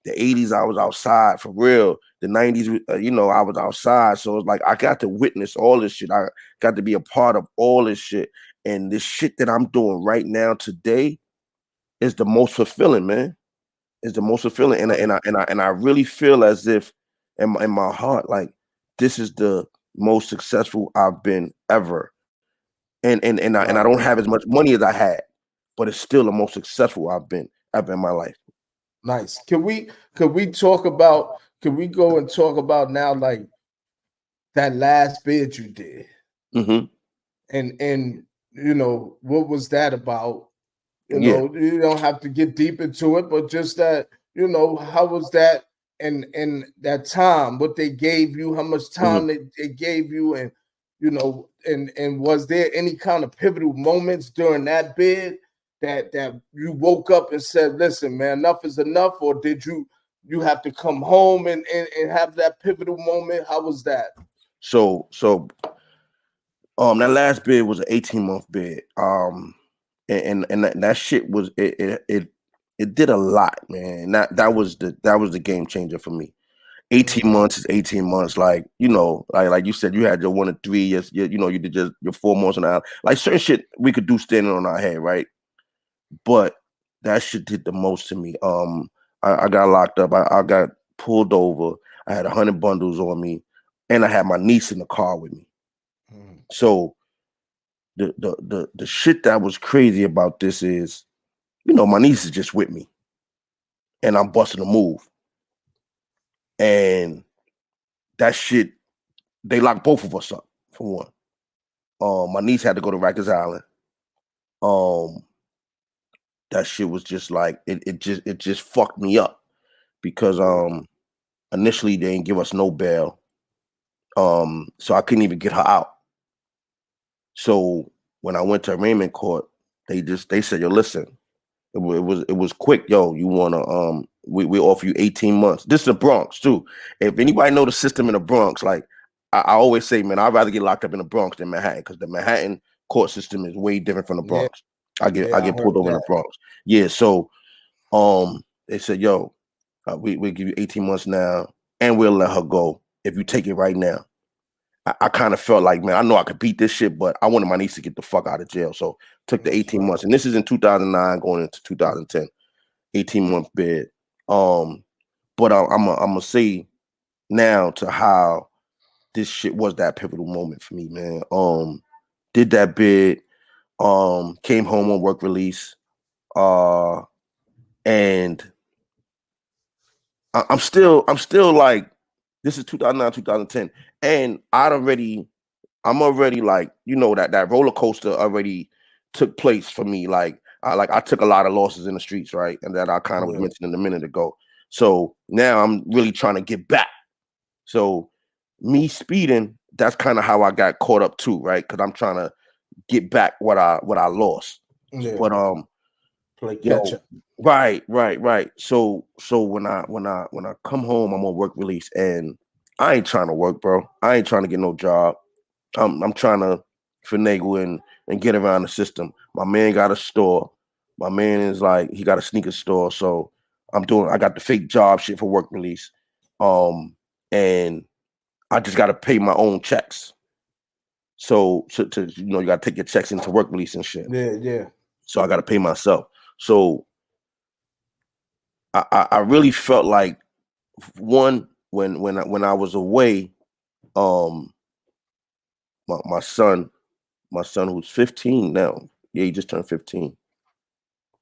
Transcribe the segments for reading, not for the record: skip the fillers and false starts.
The 80s, I was outside for real. The 90s, I was outside. So it's like I got to witness all this shit. I got to be a part of all this shit. And this shit that I'm doing right now today is the most fulfilling, man. Is the most fulfilling. And I really feel as if in my heart, like this is the most successful I've been ever. And I don't have as much money as I had, but it's still the most successful I've been ever in my life. Nice. Can we go and talk about now like that last bid you did? Mm-hmm. And what was that about? Yeah. You don't have to get deep into it, but just that, how was that and that time, what they gave you, how much Mm-hmm. time they gave you, and and was there any kind of pivotal moments during that bid that you woke up and said, listen, man, enough is enough, or did you have to come home and have that pivotal moment? How was that? So that last bid was an 18-month bid. And that shit was it did a lot, man. That was the game changer for me. 18 months is 18 months. Like, like you said, you had your 1 to 3 years, you did just your 4 months on the like certain shit we could do standing on our head, right? But that shit did the most to me. I got locked up. I got pulled over. I had 100 bundles on me, and I had my niece in the car with me. So the shit that was crazy about this is, my niece is just with me, and I'm busting a move, and that shit they locked both of us up for one. My niece had to go to Rikers Island. Um, that shit was just like it just fucked me up because initially they didn't give us no bail. So I couldn't even get her out. So when I went to arraignment court, they said, yo, listen, it was quick. Yo, you wanna we offer you 18 months. This is the Bronx too. If anybody know the system in the Bronx, like I always say, man, I'd rather get locked up in the Bronx than Manhattan because the Manhattan court system is way different from the Yeah, Bronx. I get yeah, I I get heard pulled over in the that. Bronx. Yeah, so they said, yo, we give you 18 months now, and we'll let her go if you take it right now. I kind of felt like, man, I know I could beat this shit, but I wanted my niece to get the fuck out of jail. So took the That's 18 right. months. And this is in 2009 going into 2010, 18-month bid. But I'm gonna say now to how this shit was that pivotal moment for me, man. Did that bid, came home on work release, uh, and I'm still like, this is 2009, 2010, and I'm already like, that roller coaster already took place for me. Like I took a lot of losses in the streets, right? And that I kind of was Yeah. mentioning a minute ago. So now I'm really trying to get back. So me speeding, that's kind of how I got caught up too, right? Because I'm trying to get back what I lost. Yeah. But Play catch yo, up. right. So when I come home, I'm on work release, and I ain't trying to work, bro. I ain't trying to get no job. I'm trying to finagle and get around the system. My man got a store. My man is like, he got a sneaker store. So I got the fake job shit for work release. And I just gotta pay my own checks. So you gotta take your checks into work release and shit. Yeah, yeah. So I gotta pay myself. So I really felt like, one, when I was away, um my my son who's 15 now. Yeah, he just turned 15.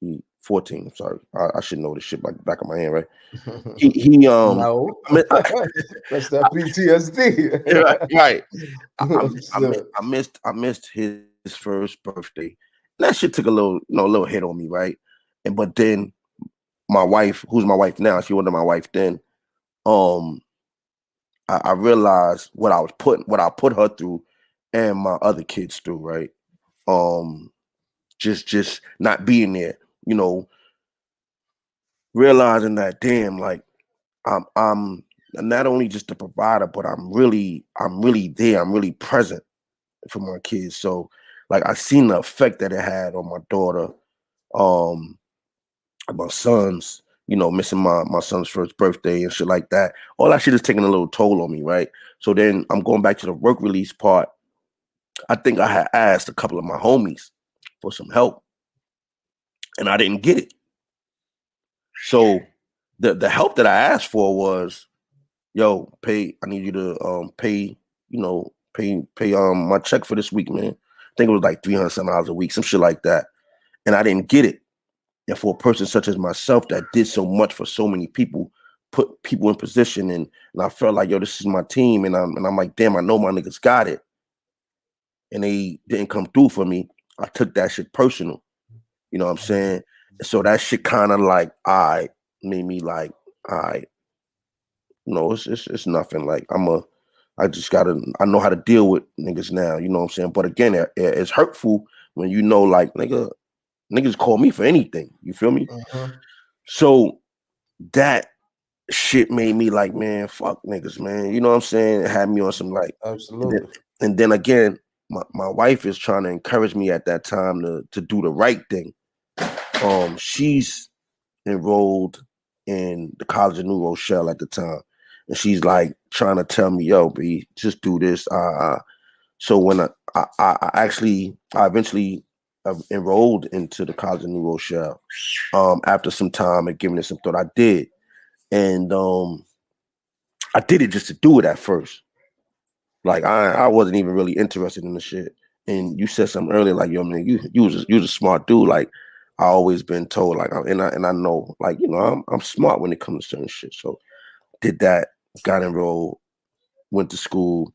He 14. I'm sorry. I should know this shit like the back of my hand, right? He No. I, mi- I, That's that PTSD. right, right. Understood. I missed his first birthday. That shit took a little hit on me, right? But then my wife, who's my wife now, she wasn't my wife then. Um, I realized what I put her through, and my other kids through, right? Um, just not being there, you know, realizing that, damn, like I'm not only just a provider, but I'm really there. I'm really present for my kids. So like I seen the effect that it had on my daughter, um, my sons, missing my son's first birthday and shit like that. All that shit is taking a little toll on me, right? So then I'm going back to the work release part. I think I had asked a couple of my homies for some help, and I didn't get it. So the help that I asked for was, yo, I need you to pay, pay my check for this week, man. I think it was like $300 a week, some shit like that. And I didn't get it. And for a person such as myself that did so much for so many people, put people in position, and I felt like, yo, this is my team, and I'm like, damn, I know my niggas got it, and they didn't come through for me. I took that shit personal. You know what I'm saying? So that shit kind of like made me like, it's nothing. Like I know how to deal with niggas now. You know what I'm saying? But again, it's hurtful when like niggas call me for anything. You feel me? So that shit made me like, man, fuck niggas, man. You know what I'm saying? It had me on some like, absolutely. And then again, my wife is trying to encourage me at that time to do the right thing. She's enrolled in the College of New Rochelle at the time, and she's like trying to tell me, yo, B, just do this. So when I eventually enrolled into the College of New Rochelle, after some time and giving it some thought, I did. And I did it just to do it at first. Like I wasn't even really interested in the shit. And you said something earlier, like, yo, man, you was a smart dude. Like I always been told, like, and I know, like, I'm smart when it comes to certain shit. So did that, got enrolled, went to school.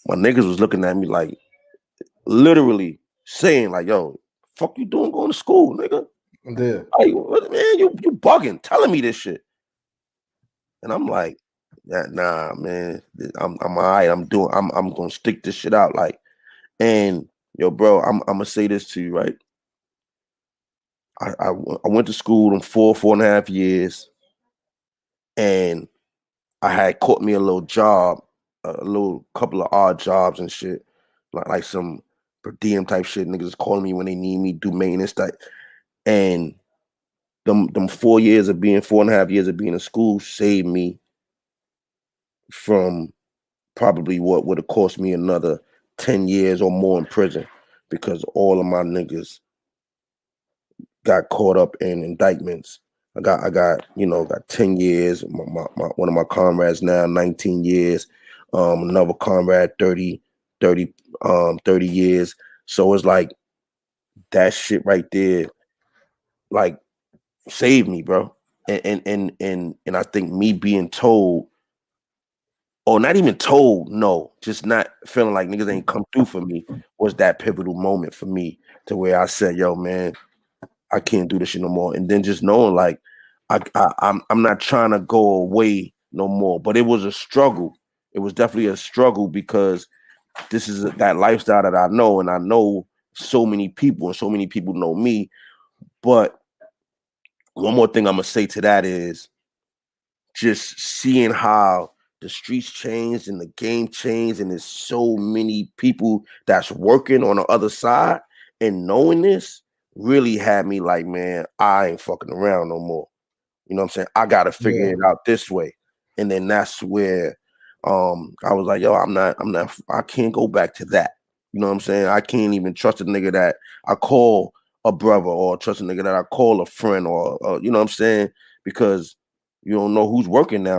My niggas was looking at me like, literally saying, like, yo, fuck you doing going to school, nigga? Yeah. Like, man, you bugging, telling me this shit. And I'm like, nah, man, I'm all right. I'm gonna stick this shit out. Like, and yo, bro, I'm gonna say this to you, right? I went to school in 4.5 years, and I had caught me a little job, a little couple of odd jobs and shit, like some per diem type shit. Niggas calling me when they need me, do maintenance type. And them 4.5 years of being in school saved me from probably what would have cost me another 10 years or more in prison, because all of my niggas got caught up in indictments. I got 10 years. One of my comrades now 19 years. Another comrade 30 years. So it's like that shit right there, like, saved me, bro. And I think me being told, or not even told, no, just not feeling like niggas ain't come through for me, was that pivotal moment for me, to where I said, yo, man, I can't do this shit no more. And then just knowing, like, I'm not trying to go away no more. But it was a struggle. It was definitely a struggle, because this is that lifestyle that I know, and I know so many people, and so many people know me. But one more thing I'm gonna say to that is just seeing how the streets changed and the game changed, and there's so many people that's working on the other side, and knowing this really had me like, man, I ain't fucking around no more. You know what I'm saying? I gotta figure it out this way. And then that's where I was like, yo, I can't go back to that. You know what I'm saying? I can't even trust a nigga that I call a brother, or trust a nigga that I call a friend, or you know what I'm saying? Because you don't know who's working now.